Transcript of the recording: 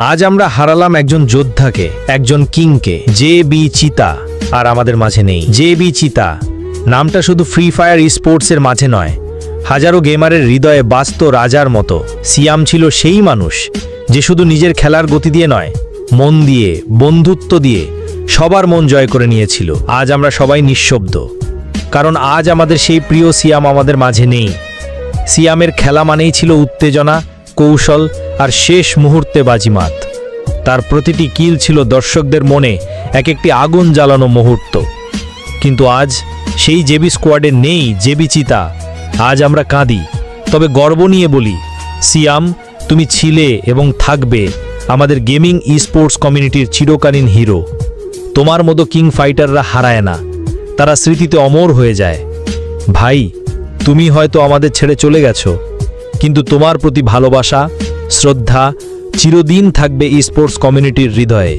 আজ আমরা হারালাম একজন যোদ্ধাকে, একজন কিংকে। জে.বি. চিতা আর আমাদের মাঝে নেই। জে.বি. চিতা নামটা শুধু ফ্রি ফায়ার স্পোর্টসের মাঝে নয়, হাজারো গেমারের হৃদয়ে বাস্ত রাজার মতো। সিয়াম ছিল সেই মানুষ যে শুধু নিজের খেলার গতি দিয়ে নয়, মন দিয়ে, বন্ধুত্ব দিয়ে সবার মন জয় করে নিয়েছিল। আজ আমরা সবাই নিঃশব্দ, কারণ আজ আমাদের সেই প্রিয় সিয়াম আমাদের মাঝে নেই। সিয়ামের খেলা মানেই ছিল উত্তেজনা, কৌশল আর শেষ মুহূর্তে বাজিমাত। তার প্রতিটি কিল ছিল দর্শকদের মনে এক একটি আগুন জ্বালানো মুহূর্ত। কিন্তু আজ সেই জেবি স্কোয়াডে নেই জেবি চিতা। আজ আমরা কাঁদি, তবে গর্ব নিয়ে বলি, সিয়াম, তুমি ছিলে এবং থাকবে আমাদের গেমিং স্পোর্টস কমিউনিটির চিরকালীন হিরো। তোমার মতো কিং ফাইটাররা হারায় না, তারা স্মৃতিতে অমর হয়ে যায়। ভাই, তুমি হয়তো আমাদের ছেড়ে চলে গেছো, কিন্তু তোমার প্রতি ভালোবাসা, শ্রদ্ধা চিরদিন থাকবে স্পোর্টস কমিউনিটির হৃদয়ে।